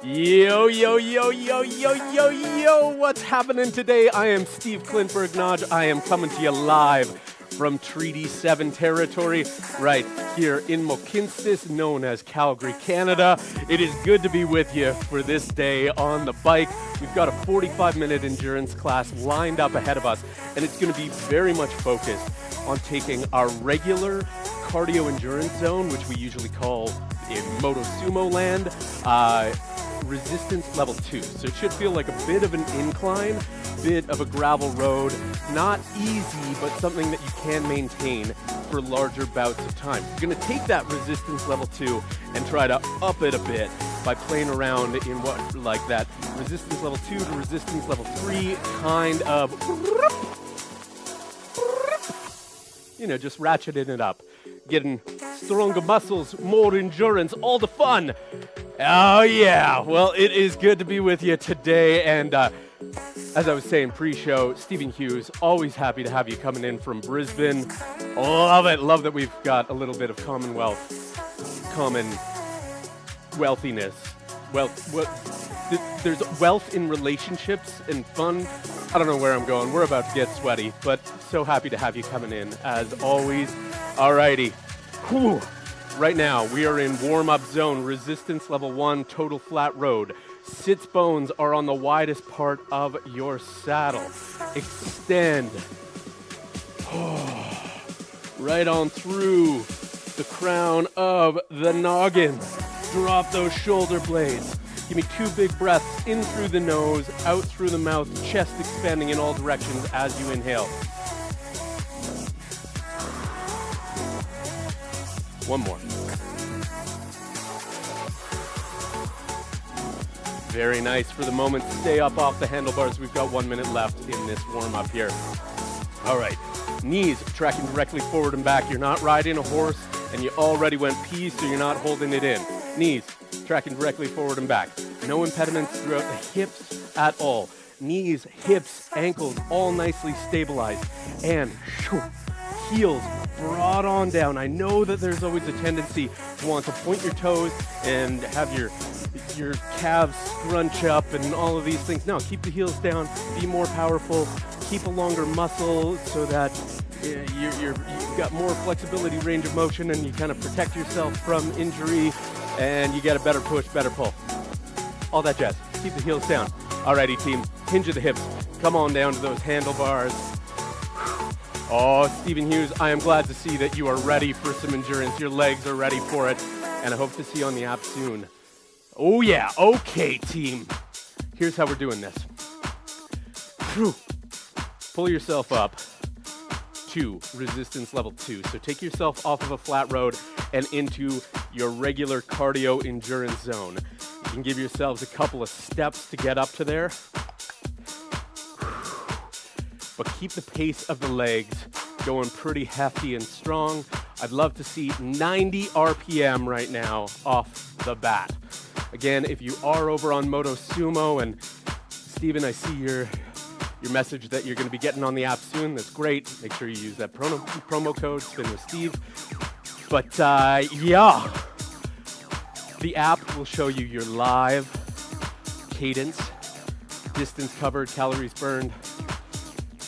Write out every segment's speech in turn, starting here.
Yo, yo, yo, yo, yo, yo, yo, what's happening today? I am Steve Klintberg-Nodge. I am coming to you live from Treaty 7 territory, right here in Mohkinstsis, known as Calgary, Canada. It is good to be with you for this day on the bike. We've got a 45-minute endurance class lined up ahead of us, and it's going to be very much focused on taking our regular cardio endurance zone, which we usually call in Moto Sumo land, resistance level 2. So it should feel like a bit of an incline, bit of a gravel road, not easy, but something that you can maintain for larger bouts of time. You're going to take that resistance level 2 and try to up it a bit by playing around in what, like that resistance level 2 to resistance level 3 kind of, you know, just ratcheting it up. Getting stronger muscles, more endurance, all the fun. Oh yeah, well it is good to be with you today, and as I was saying pre-show, Stephen Hughes, always happy to have you coming in from Brisbane. Love it, love that we've got a little bit of common wealthiness. There's wealth in relationships and fun. I don't know where I'm going, we're about to get sweaty, but so happy to have you coming in as always. Alrighty, whew. Right now, we are in warm-up zone, resistance level 1, total flat road. Sits bones are on the widest part of your saddle. Extend. Right on through the crown of the noggin. Drop those shoulder blades. Give me 2 big breaths in through the nose, out through the mouth, chest expanding in all directions as you inhale. One more. Very nice for the moment. Stay up off the handlebars. We've got 1 minute left in this warm-up here. All right, knees tracking directly forward and back. You're not riding a horse, and you already went pee, so you're not holding it in. Knees tracking directly forward and back. No impediments throughout the hips at all. Knees, hips, ankles, all nicely stabilized. And heels brought on down. I know that there's always a tendency to want to point your toes and have your calves scrunch up and all of these things. No, keep the heels down, be more powerful, keep a longer muscle so that you've got more flexibility, range of motion, and you kind of protect yourself from injury, and you get a better push, better pull. All that jazz. Keep the heels down. Alrighty, team, hinge of the hips. Come on down to those handlebars. Oh, Stephen Hughes, I am glad to see that you are ready for some endurance. Your legs are ready for it, and I hope to see you on the app soon. Oh yeah, okay, team. Here's how we're doing this. Pull yourself up to resistance level 2. So take yourself off of a flat road and into your regular cardio endurance zone. You can give yourselves a couple of steps to get up to there. But keep the pace of the legs going pretty hefty and strong. I'd love to see 90 RPM right now off the bat. Again, if you are over on Moto Sumo, and Steven, I see your message that you're going to be getting on the app soon. That's great. Make sure you use that promo code, Spin with Steve. But yeah, the app will show you your live cadence, distance covered, calories burned,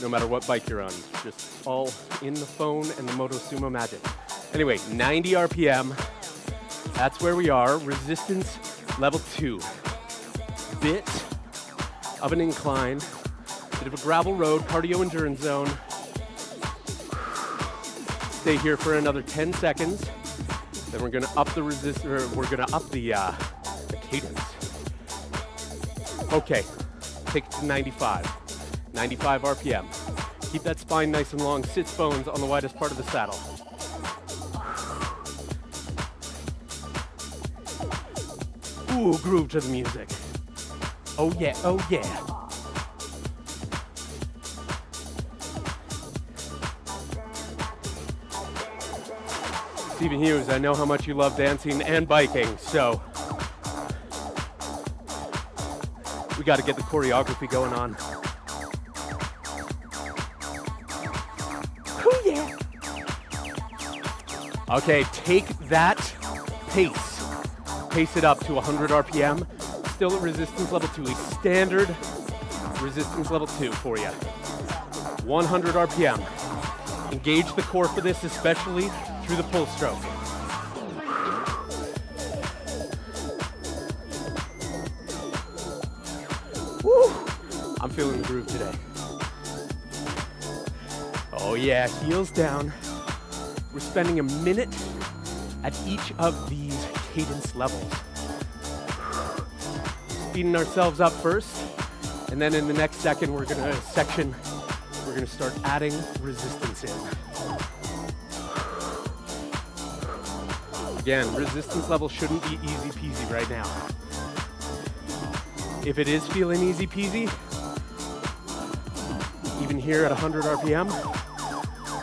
no matter what bike you're on. Just all in the phone and the Moto Sumo magic. Anyway, 90 RPM. That's where we are. Resistance level 2. Bit of an incline. Bit of a gravel road, cardio endurance zone. Stay here for another 10 seconds. Then we're gonna up the the cadence. Okay, take it to 95. 95 RPM. Keep that spine nice and long. Sits bones on the widest part of the saddle. Ooh, groove to the music. Oh yeah, oh yeah. Stephen Hughes, I know how much you love dancing and biking, so we got to get the choreography going on. Oh yeah. Okay, take that pace. Pace it up to 100 RPM. still at resistance level 2, a standard resistance level 2 for you. 100 RPM. Engage the core for this, especially through the pull stroke. Woo! I'm feeling the groove today. Oh yeah, heels down. We're spending a minute at each of these cadence levels. Speeding ourselves up first, and then in the next second we're gonna start adding resistance in. Again, resistance level shouldn't be easy peasy right now. If it is feeling easy peasy, even here at 100 RPM,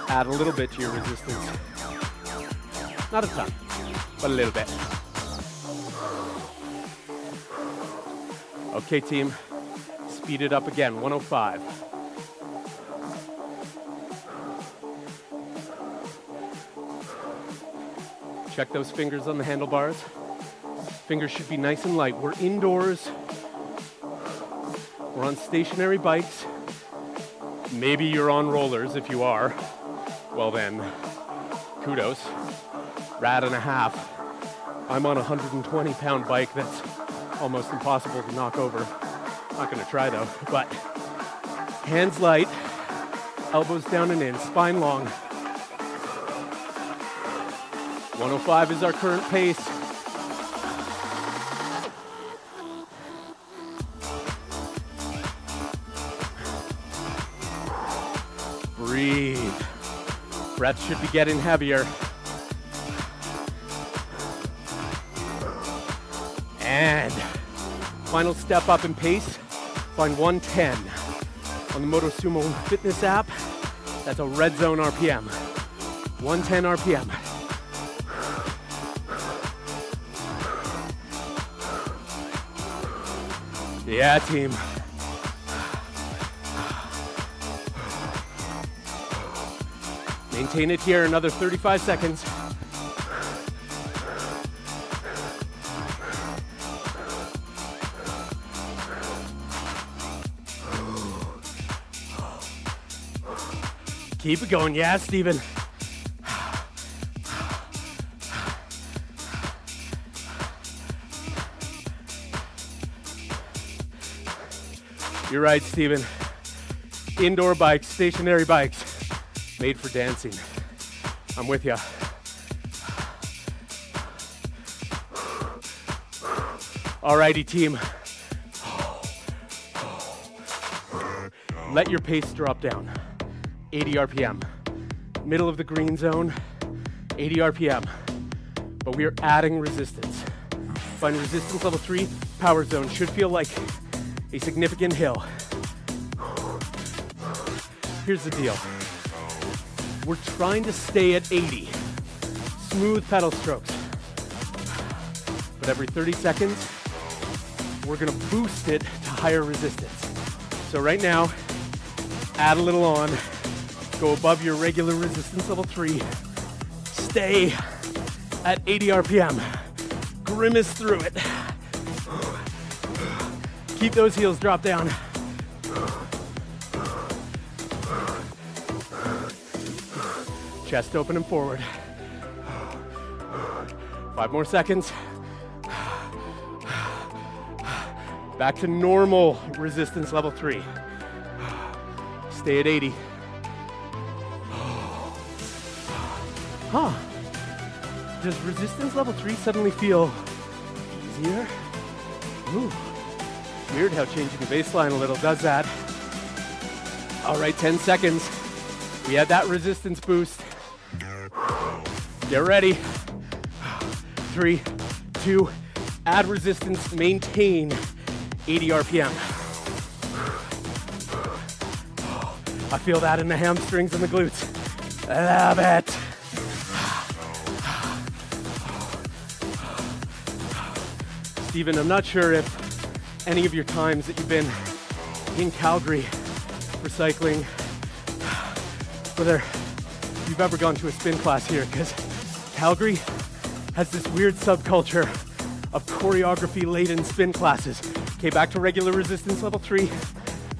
add a little bit to your resistance. Not a ton, but a little bit. Okay, team, speed it up again, 105. Check those fingers on the handlebars. Fingers should be nice and light. We're indoors. We're on stationary bikes. Maybe you're on rollers. If you are, well then, kudos. Rad and a half. I'm on a 120-pound bike that's almost impossible to knock over. Not gonna try though, but hands light, elbows down and in, spine long. 105 is our current pace. Breathe. Breath should be getting heavier. And final step up in pace, find 110. On the Moto Sumo Fitness app, that's a red zone RPM. 110 RPM. Yeah, team. Maintain it here, another 35 seconds. Keep it going, yeah, Steven. You're right, Steven. Indoor bikes, stationary bikes, made for dancing. I'm with ya. Alrighty, team. Let your pace drop down. 80 RPM. Middle of the green zone, 80 RPM. But we are adding resistance. Find resistance level 3, power zone. Should feel like a significant hill. Here's the deal. We're trying to stay at 80. Smooth pedal strokes. But every 30 seconds, we're gonna boost it to higher resistance. So right now, add a little on. Go above your regular resistance level 3. Stay at 80 RPM. Grimace through it. Keep those heels drop down. Chest open and forward. 5 more seconds. Back to normal resistance level 3. Stay at 80. Huh. Does resistance level 3 suddenly feel easier? Ooh. Weird how changing the baseline a little does that. All right, 10 seconds. We had that resistance boost. Get ready. 3, 2, add resistance, maintain 80 RPM. I feel that in the hamstrings and the glutes. I love it. Steven, I'm not sure if any of your times that you've been in Calgary for cycling, whether you've ever gone to a spin class here, because Calgary has this weird subculture of choreography-laden spin classes. Okay, back to regular resistance level 3,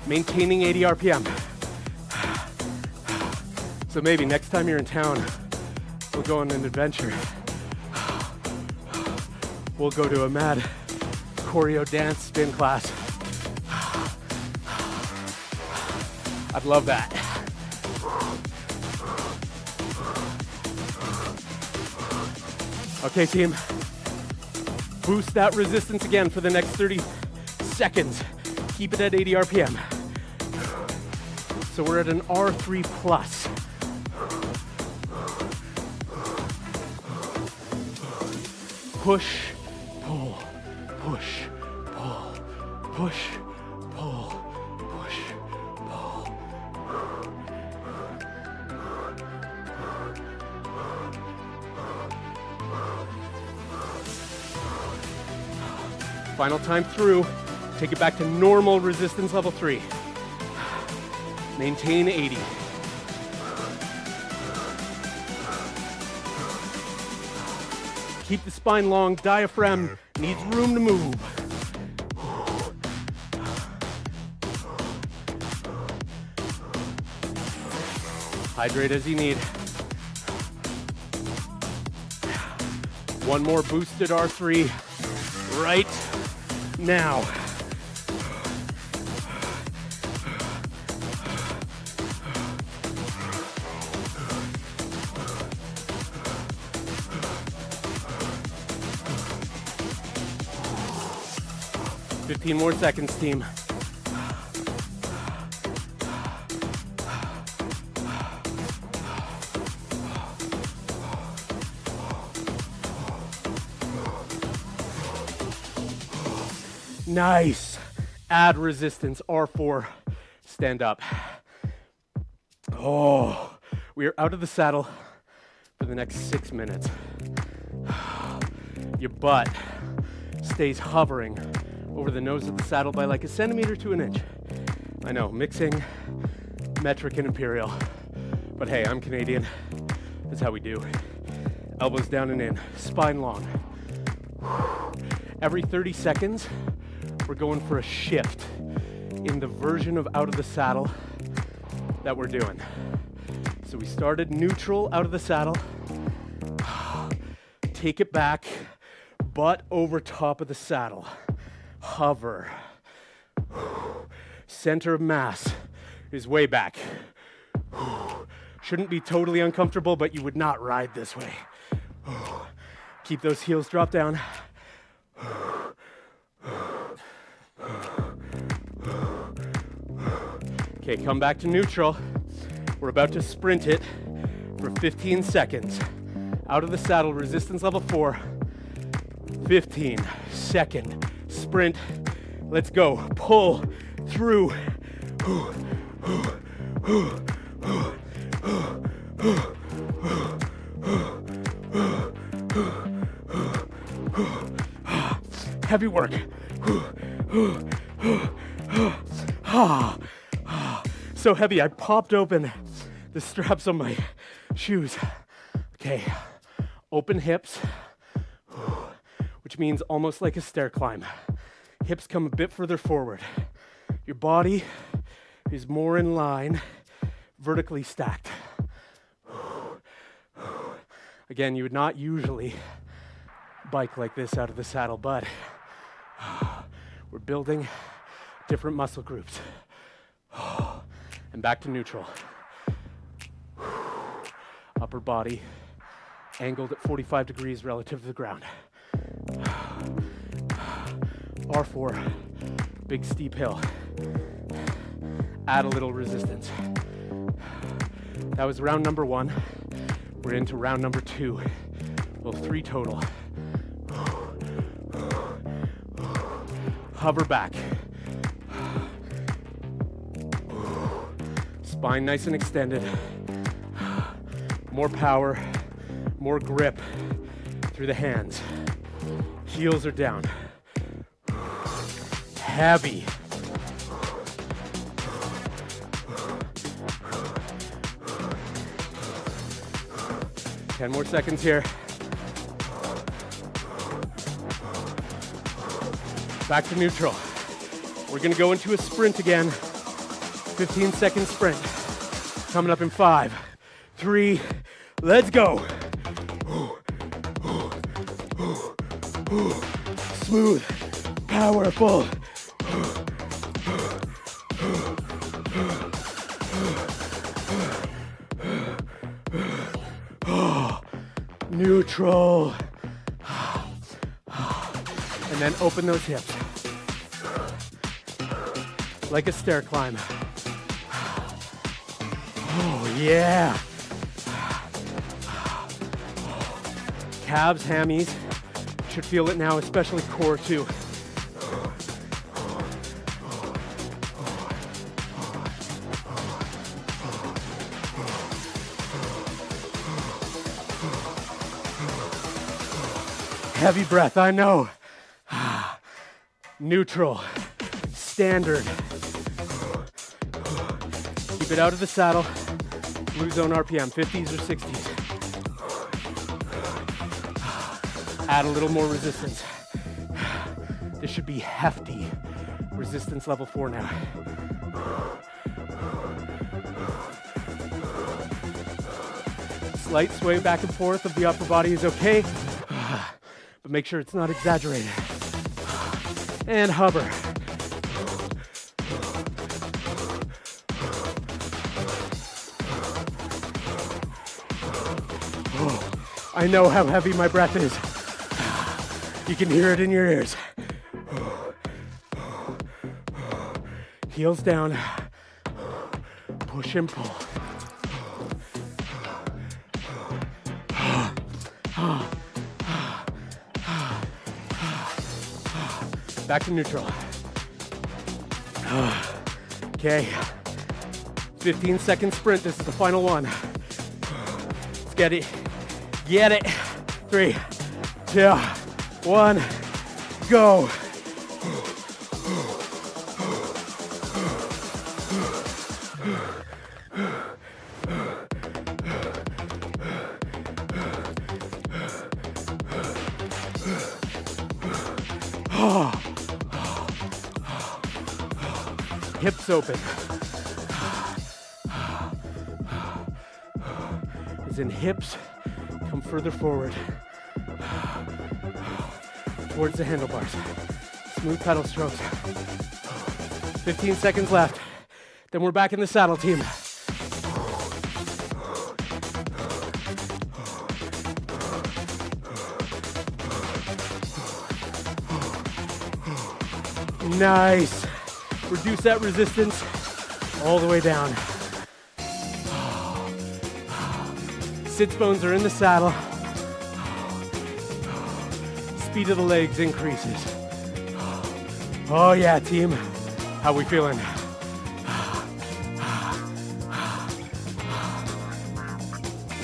maintaining 80 RPM. So maybe next time you're in town, we'll go on an adventure. We'll go to a mad choreo dance spin class. I'd love that. Okay, team. Boost that resistance again for the next 30 seconds. Keep it at 80 RPM. So we're at an R3 plus. Push, pull, push, pull, push, pull, push, pull. Final time through. Take it back to normal resistance level 3. Maintain 80. Keep the spine long. Diaphragm needs room to move. Hydrate as you need. One more boosted R3 right now. Fifteen more seconds, team. Nice. Add resistance, R4. Stand up. Oh, we are out of the saddle for the next 6 minutes. Your butt stays hovering over the nose of the saddle by like a centimeter to an inch. I know, mixing metric and imperial. But hey, I'm Canadian. That's how we do. Elbows down and in, spine long. Every 30 seconds, we're going for a shift in the version of out of the saddle that we're doing. So we started neutral out of the saddle. Take it back, butt over top of the saddle. Hover. Center of mass is way back. Shouldn't be totally uncomfortable, but you would not ride this way. Keep those heels drop down. Okay, come back to neutral. We're about to sprint it for 15 seconds. Out of the saddle, resistance level 4. 15-second sprint. Let's go. Pull through. Heavy work. So heavy, I popped open the straps on my shoes. Okay, open hips, which means almost like a stair climb. Hips come a bit further forward. Your body is more in line, vertically stacked. Again, you would not usually bike like this out of the saddle, but we're building different muscle groups. And back to neutral. Upper body angled at 45 degrees relative to the ground. R4, big steep hill. Add a little resistance. That was round number 1. We're into round number 2. Well, 3 total. Hover back. Spine nice and extended. More power, more grip through the hands. Heels are down. Heavy. Ten more seconds here. Back to neutral. We're gonna go into a sprint again. 15-second sprint. Coming up in 5, 3, let's go. Smooth, powerful. Neutral. And then open those hips. Like a stair climb. Oh, yeah. Calves, hammies. Should feel it now, especially core too. Heavy breath, I know. Neutral, standard. Keep it out of the saddle. Blue zone RPM, 50s or 60s. Add a little more resistance. This should be hefty. Resistance level 4 now. Slight sway back and forth of the upper body is okay, but make sure it's not exaggerated. And hover. I know how heavy my breath is. You can hear it in your ears. Heels down. Push and pull. Back to neutral. Okay. 15-second sprint. This is the final one. Let's get it. Get it. 3, 2, 1, go. Hips open. As in hips come further forward. Towards the handlebars. Smooth pedal strokes. 15 seconds left. Then we're back in the saddle, team. Nice. Reduce that resistance all the way down. Sits bones are in the saddle. Speed of the legs increases. Oh yeah, team. How we feeling?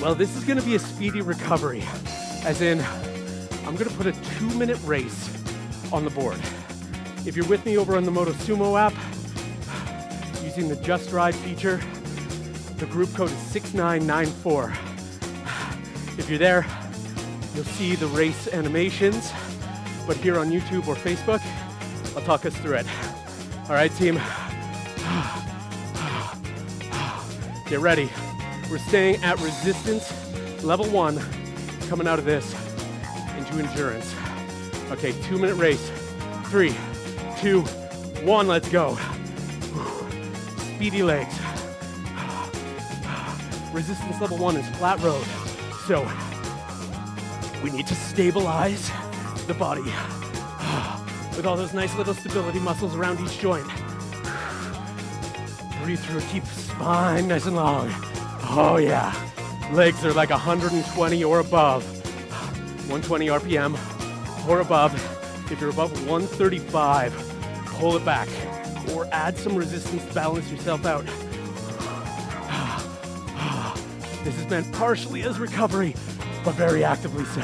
Well, this is gonna be a speedy recovery. As in, I'm gonna put a 2-minute race on the board. If you're with me over on the MotoSumo app, using the Just Ride feature, the group code is 6994. If you're there, you'll see the race animations, but here on YouTube or Facebook, I'll talk us through it. All right, team. Get ready. We're staying at resistance level 1, coming out of this into endurance. Okay, 2-minute race. 3, 2, 1, let's go. Speedy legs. Resistance level 1 is flat road. So we need to stabilize the body with all those nice little stability muscles around each joint. Breathe through, keep spine nice and long. Oh yeah. Legs are like 120 or above. 120 RPM or above. If you're above 135, pull it back or add some resistance to balance yourself out. This is meant partially as recovery, but very actively so.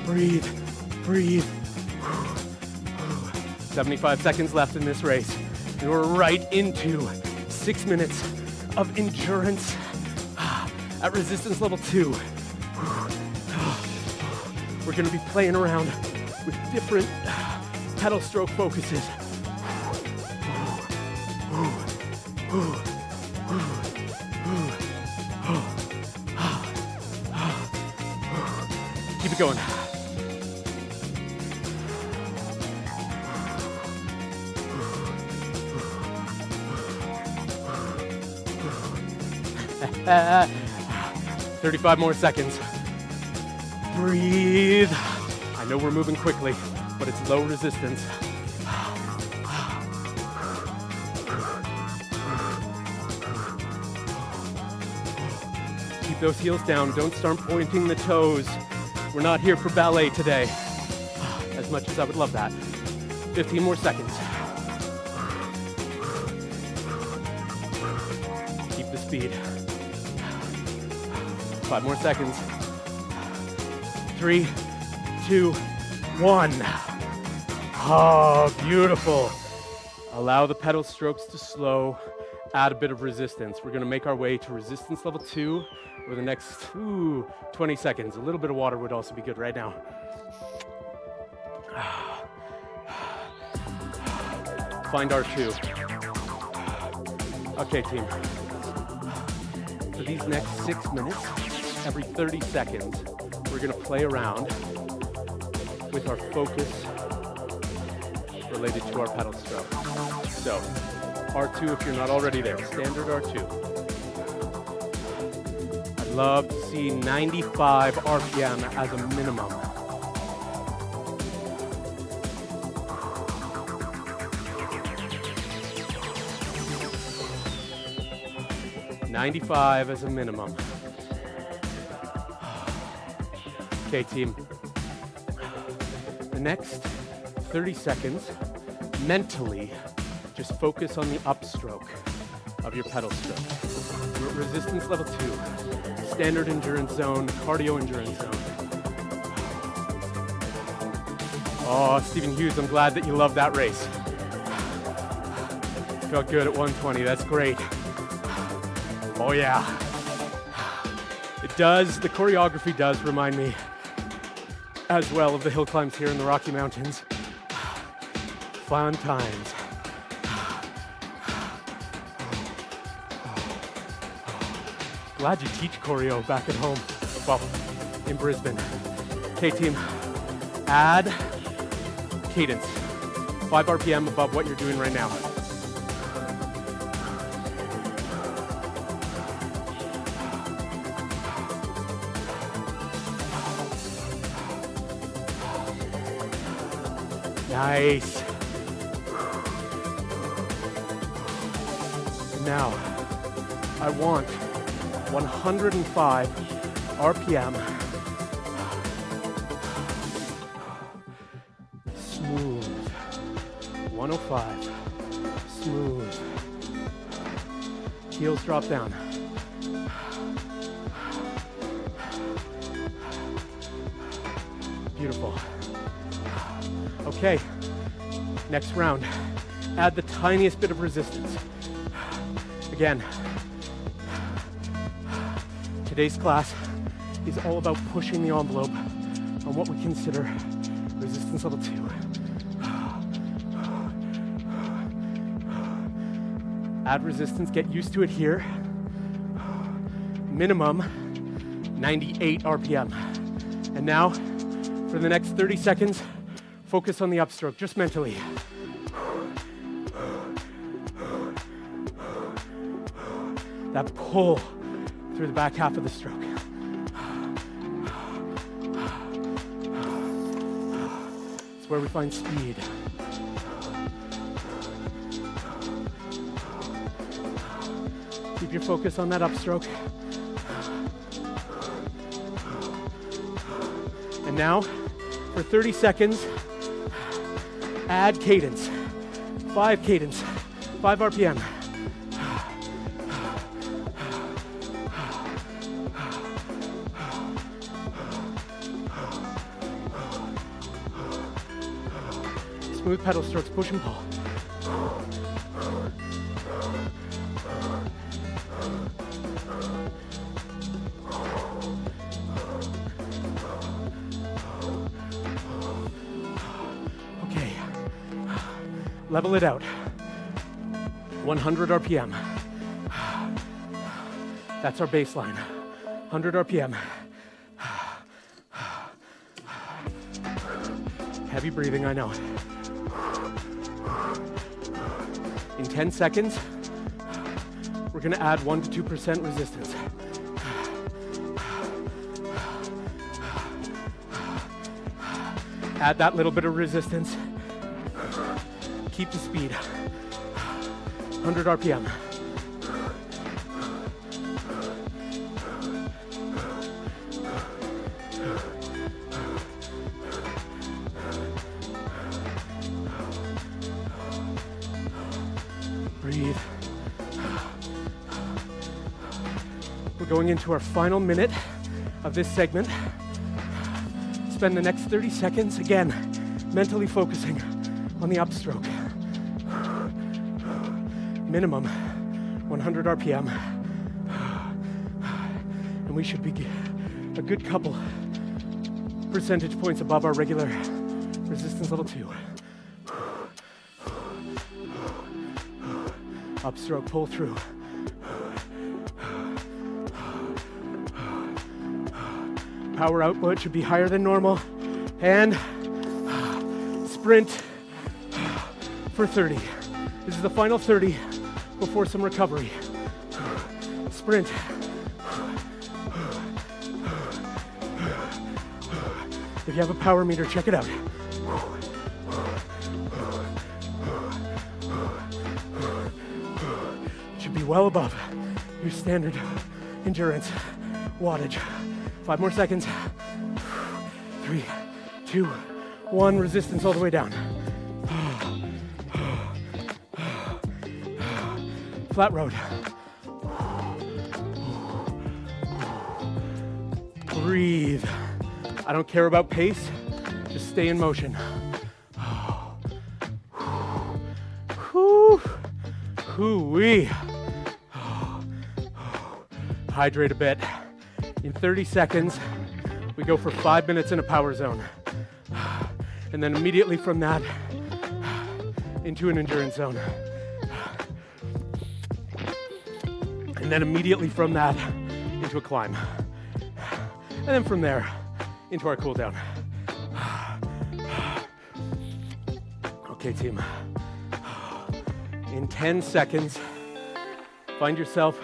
Breathe, breathe. 75 seconds left in this race. And we're right into 6 minutes of endurance at resistance level 2. we're gonna be playing around with different pedal stroke focuses. Keep it going. Uh, 35 more seconds. Breathe. I know we're moving quickly, but it's low resistance. Keep those heels down. Don't start pointing the toes. We're not here for ballet today, as much as I would love that. 15 more seconds. Keep the speed. 5 more seconds. 3, 2, 1. Oh, beautiful. Allow the pedal strokes to slow. Add a bit of resistance. We're gonna make our way to resistance level 2 over the next 20 seconds. A little bit of water would also be good right now. Find R2. Okay, team. For these next 6 minutes, every 30 seconds, we're gonna play around with our focus related to our pedal stroke. So, R2 if you're not already there, standard R2. I'd love to see 95 RPM as a minimum. $95 as a minimum. Okay, team. The next 30 seconds, mentally, just focus on the upstroke of your pedal stroke. You're at resistance level 2, standard endurance zone, cardio endurance zone. Oh, Stephen Hughes, I'm glad that you loved that race. Felt good at 120, that's great. Oh yeah. It does, the choreography does remind me as well of the hill climbs here in the Rocky Mountains. Fun times. Glad you teach choreo back at home, well, in Brisbane. Okay, team, add cadence. 5 RPM above what you're doing right now. Nice. Now, I want 105 RPM. Smooth. 105. Smooth. Heels drop down. Beautiful. Okay, next round. Add the tiniest bit of resistance. Again, today's class is all about pushing the envelope on what we consider resistance level 2. Add resistance, get used to it here. Minimum 98 RPM. And now, for the next 30 seconds, focus on the upstroke, just mentally. That pull through the back half of the stroke. It's where we find speed. Keep your focus on that upstroke. And now, for 30 seconds, add cadence. 5 cadence, 5 RPM. Smooth pedal strokes, push and pull. Level it out. 100 RPM. That's our baseline. 100 RPM. Heavy breathing, I know. In 10 seconds, we're gonna add 1 to 2% resistance. Add that little bit of resistance. Keep the speed. 100 RPM. Breathe. We're going into our final minute of this segment. Spend the next 30 seconds, again, mentally focusing on the upstroke. Minimum 100 RPM. And we should be a good couple percentage points above our regular resistance level 2. Upstroke, pull through. Power output should be higher than normal. And sprint for 30. This is the final 30 before some recovery. Sprint. If you have a power meter, check it out. Should be well above your standard endurance wattage. 5 more seconds. 3, 2, 1. Resistance all the way down. Flat road. Breathe. I don't care about pace. Just stay in motion. Hoo-wee. Hydrate a bit. In 30 seconds, we go for 5 minutes in a power zone. And then immediately from that, into an endurance zone. And then immediately from that, into a climb. And then from there, into our cool down. Okay, team. In 10 seconds, find yourself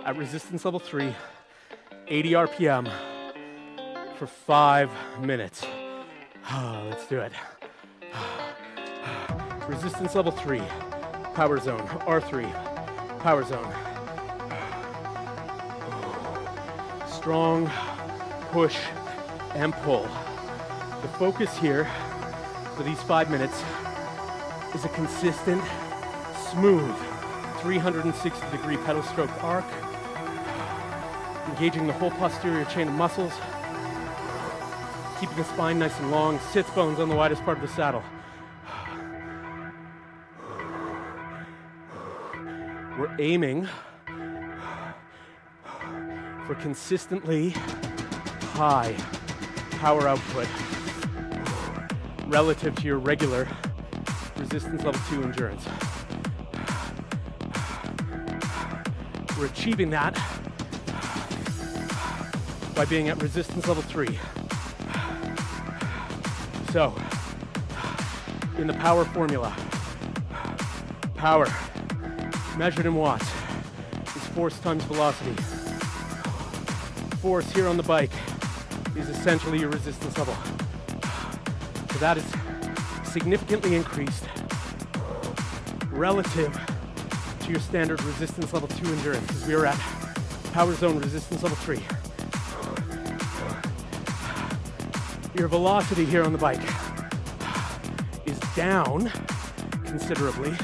at resistance level 3, 80 RPM for 5 minutes. Let's do it. Resistance level 3, power zone, R3, power zone. Strong push and pull. The focus here for these 5 minutes is a consistent, smooth, 360-degree pedal stroke arc, engaging the whole posterior chain of muscles, keeping the spine nice and long, sits bones on the widest part of the saddle. We're aiming for consistently high power output relative to your regular resistance level 2 endurance. We're achieving that by being at resistance level 3. So, in the power formula, power measured in watts is force times velocity. Force here on the bike is essentially your resistance level. So that is significantly increased relative to your standard resistance level 2 endurance, as we are at power zone resistance level 3. Your velocity here on the bike is down considerably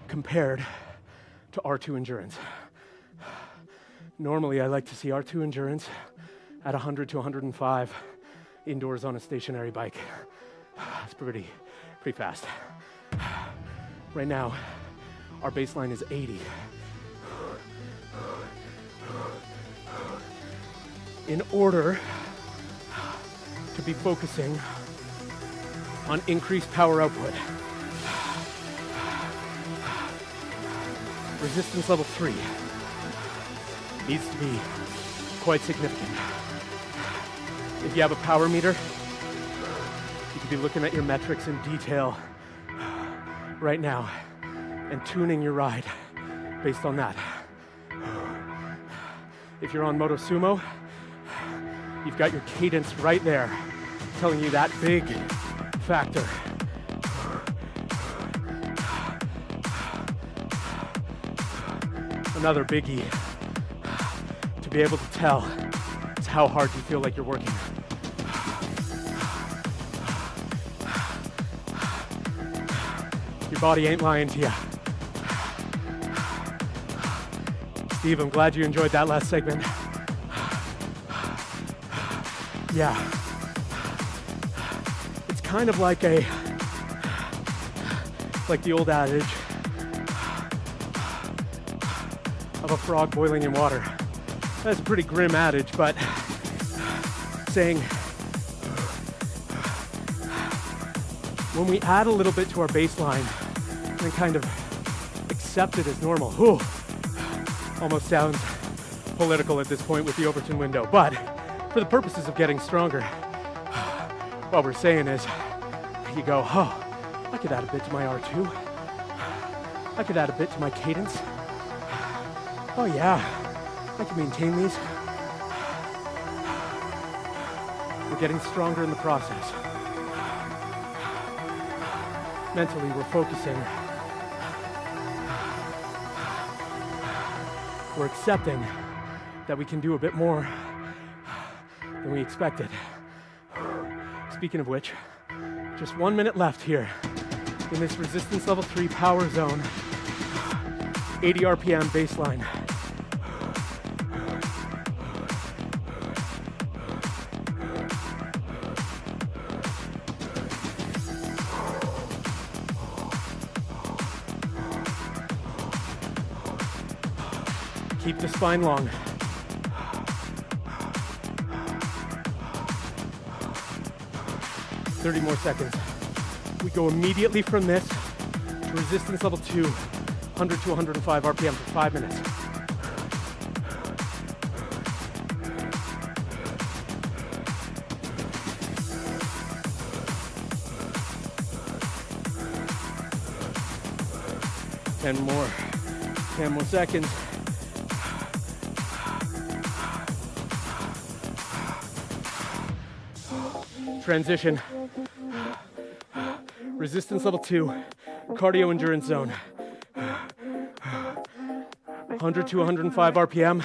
compared to R2 endurance. Normally, I like to see R2 endurance at 100 to 105 indoors on a stationary bike. It's pretty fast. Right now, our baseline is 80. In order to be focusing on increased power output. Resistance level 3 needs to be quite significant. If you have a power meter, you could be looking at your metrics in detail right now and tuning your ride based on that. If you're on Moto Sumo, you've got your cadence right there, telling you that big factor. Another biggie to be able to tell is how hard you feel like you're working. Your body ain't lying to you. Steve, I'm glad you enjoyed that last segment. Yeah. It's kind of like the old adage of a frog boiling in water. That's a pretty grim adage, but saying when we add a little bit to our baseline and kind of accept it as normal, almost sounds political at this point with the Overton window, but for the purposes of getting stronger, what we're saying is you go, I could add a bit to my R2. I could add a bit to my cadence. Oh yeah, I can maintain these. We're getting stronger in the process. Mentally, we're focusing. We're accepting that we can do a bit more than we expected. Speaking of which, just 1 minute left here in this resistance level 3 power zone. 80 RPM baseline. Keep the spine long. Thirty more seconds. We go immediately from this to resistance level 2, 100 to 105 RPM for 5 minutes. Ten more seconds. Transition. Resistance level 2, cardio endurance zone. 100 to 105 RPM.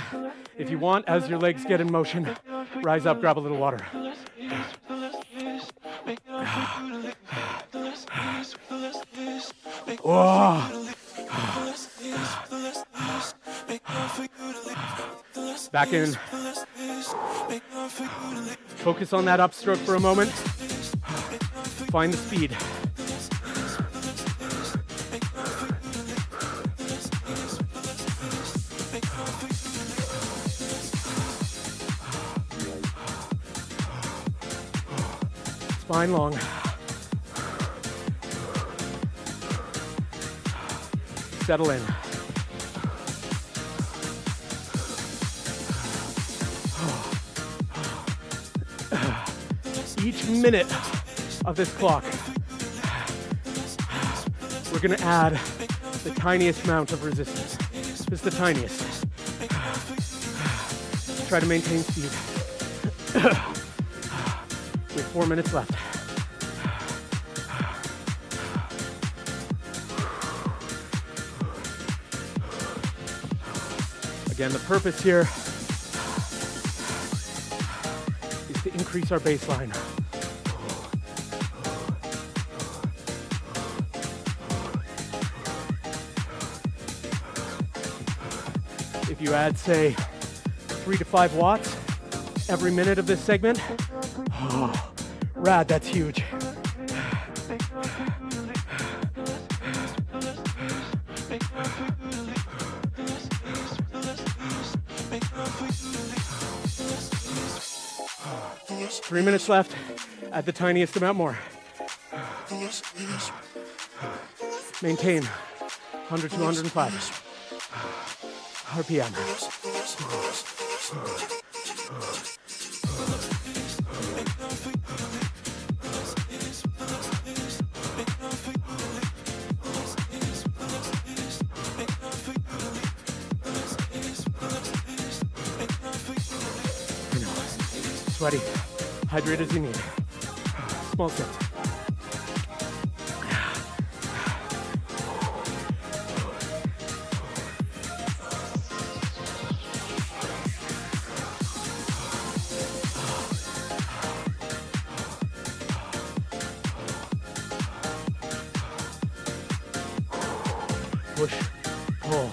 If you want, as your legs get in motion, rise up, grab a little water. Back in. Focus on that upstroke for a moment. Find the speed. Spine long. Settle in. Each minute of this clock, we're going to add the tiniest amount of resistance. Just the tiniest. Try to maintain speed. We have 4 minutes left. Again, the purpose here is to increase our baseline. If you add, say, 3 to 5 watts every minute of this segment, rad, that's huge. Three minutes left. Add the tiniest amount more. Maintain 100 to 105 RPM. Sweaty. Hydrate as you need. Small steps. Push, pull.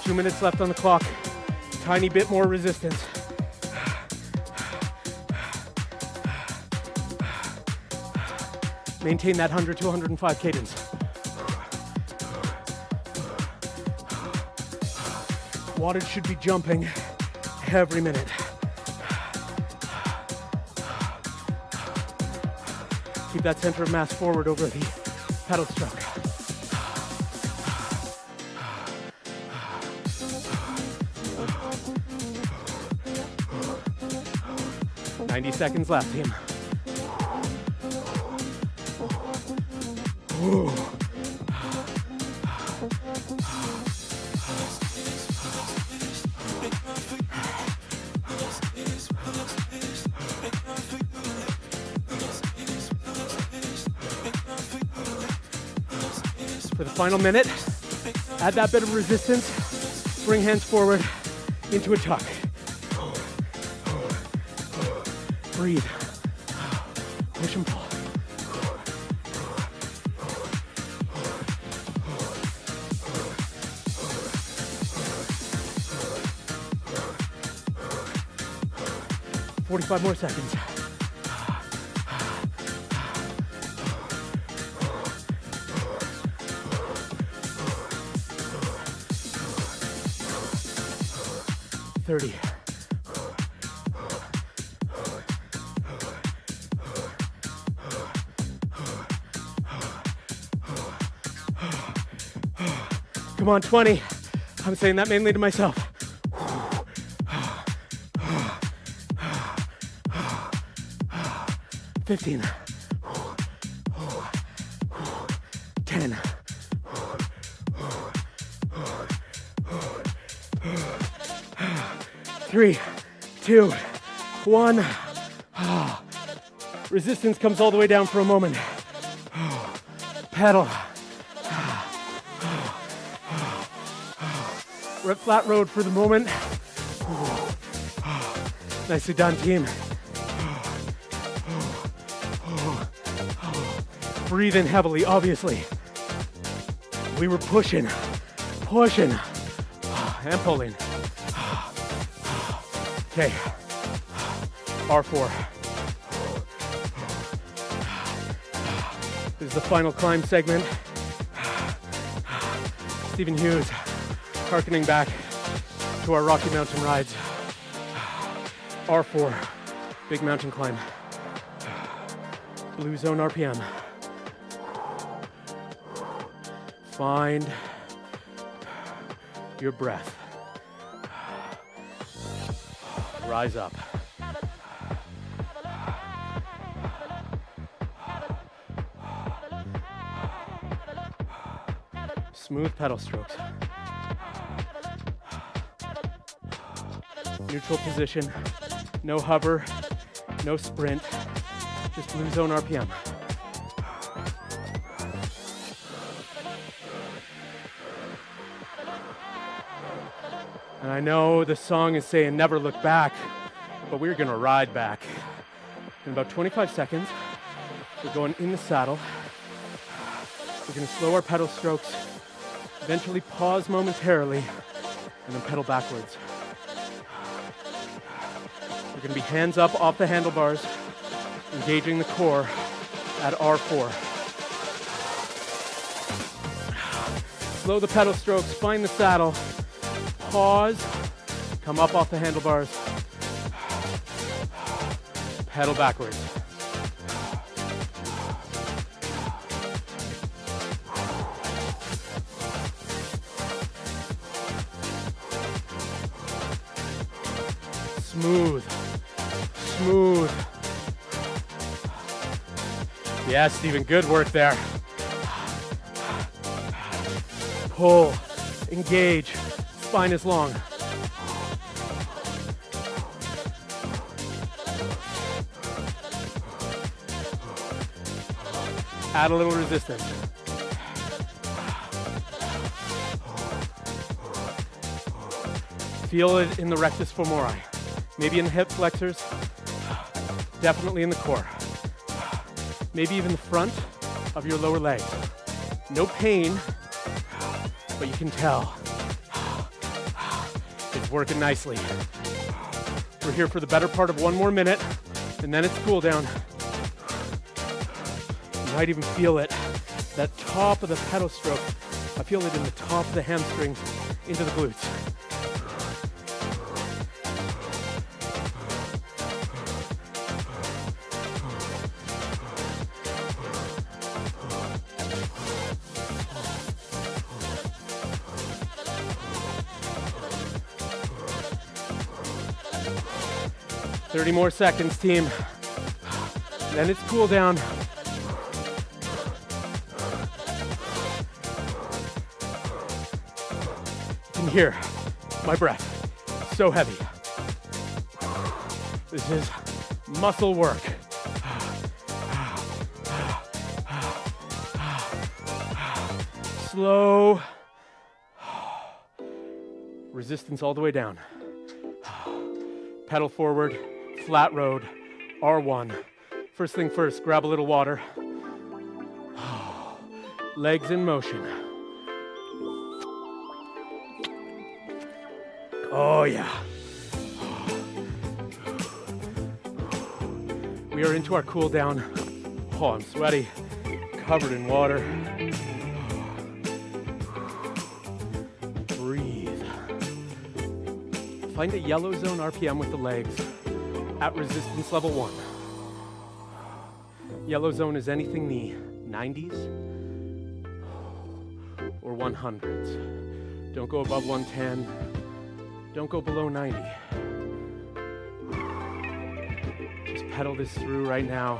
Two minutes left on the clock. Tiny bit more resistance. Maintain that 100 to 105 cadence. Wattage should be jumping every minute. Keep that center of mass forward over the pedal stroke. 90 seconds left, team. For the final minute, add that bit of resistance, bring hands forward into a tuck. Breathe. Push and pull. "45 more seconds. "30. Come on, 20. I'm saying that mainly to myself. 15. 10. 3, 2, 1. Resistance comes all the way down for a moment. Pedal. We're at flat road for the moment. Nicely done, team. Breathe in heavily, obviously. We were pushing, and pulling. Okay, R4. This is the final climb segment. Stephen Hughes, harkening back to our Rocky Mountain rides. R4, big mountain climb. Blue zone RPM. Find your breath. Rise up. Smooth pedal strokes. Neutral position, no hover, no sprint, just blue zone RPM. And I know the song is saying never look back, but we're gonna ride back. In about 25 seconds, we're going in the saddle. We're gonna slow our pedal strokes, eventually pause momentarily, and then pedal backwards. We're gonna be hands up off the handlebars, engaging the core at R4. Slow the pedal strokes, find the saddle, pause, come up off the handlebars, Pedal backwards. Smooth. Smooth. Yeah, Stephen, good work there. Pull, engage, spine is long. Add a little resistance. Feel it in the rectus femoris, maybe in the hip flexors, definitely in the core, maybe even the front of your lower legs. No pain, but you can tell it's working nicely. We're here for the better part of 1 more minute, and then it's cool down. You might even feel it, that top of the pedal stroke. I feel it in the top of the hamstrings into the glutes. Thirty more seconds, team. Then it's cool down. You can hear my breath, so heavy. This is muscle work. Slow. Resistance all the way down. Pedal forward, flat road, R1. First thing first, grab a little water. Legs in motion. Oh yeah. We are into our cool down. Oh, I'm sweaty, covered in water. Breathe. Find a yellow zone RPM with the legs at resistance level 1. Yellow zone is anything the 90s or 100s. Don't go above 110. Don't go below 90. Just pedal this through right now.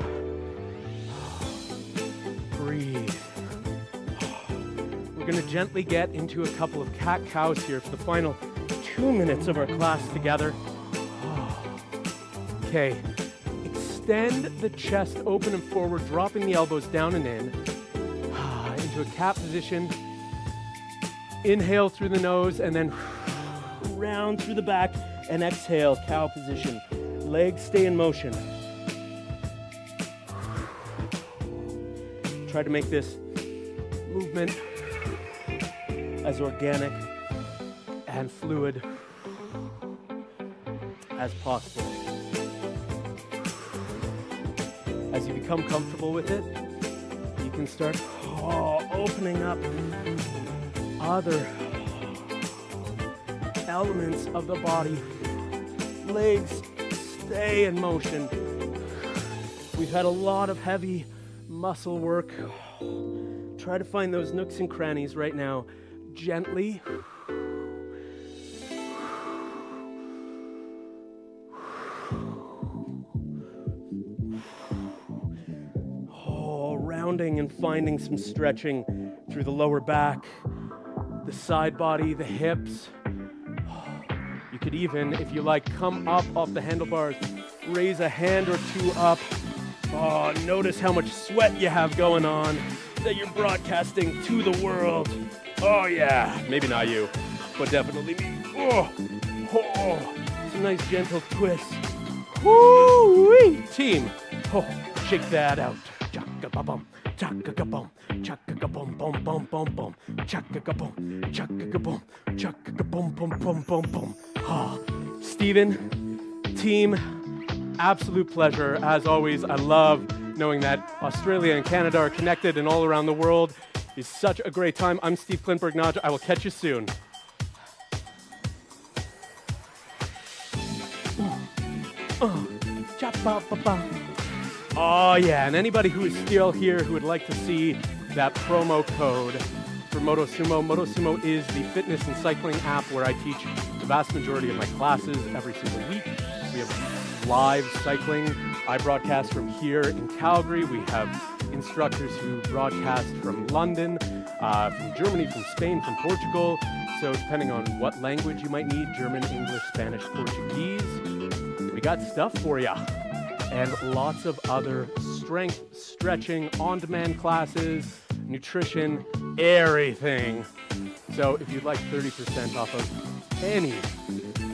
Breathe. We're gonna gently get into a couple of cat-cows here for the final 2 minutes of our class together. Okay, extend the chest open and forward, dropping the elbows down and in. Into a cat position. Inhale through the nose and then round through the back and exhale, cow position. Legs stay in motion. Try to make this movement as organic and fluid as possible. As you become comfortable with it, you can start opening up other elements of the body. Legs stay in motion. We've had a lot of heavy muscle work. Try to find those nooks and crannies right now. Gently. Rounding and finding some stretching through the lower back, the side body, the hips. You could even, if you like, come up off the handlebars, raise a hand or two up. Oh, notice how much sweat you have going on that you're broadcasting to the world. Oh yeah, maybe not you, but definitely me. It's a nice gentle twist. Woo-wee. Team, shake that out. Chaka-ba-bum, chaka-ga-bum, chaka-ga-bum, bum, bum, bum, bum, chaka-ga-bum, chaka-ga-bum, chaka-ga-bum, bum, bum, bum, bum. Stephen, team, absolute pleasure. As always, I love knowing that Australia and Canada are connected and all around the world. It's such a great time. I'm Steve Klintberg-Naj. I will catch you soon. Oh yeah, and anybody who is still here who would like to see that promo code for MotoSumo. MotoSumo is the fitness and cycling app where I teach the vast majority of my classes every single week. We have live cycling. I broadcast from here in Calgary. We have instructors who broadcast from London, from Germany, from Spain, from Portugal. So depending on what language you might need, German, English, Spanish, Portuguese, we got stuff for you. And lots of other strength, stretching, on-demand classes, nutrition, everything. So if you'd like 30% off of any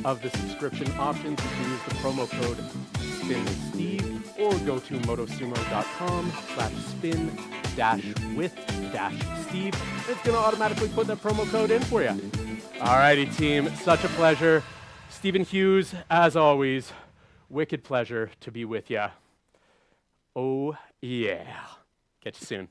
of the subscription options, you can use the promo code SPINWithSteve or go to motosumo.com/spin-with-steve. It's going to automatically put that promo code in for you. Alrighty, team. Such a pleasure. Stephen Hughes, as always, wicked pleasure to be with you. Oh, yeah. Catch you soon.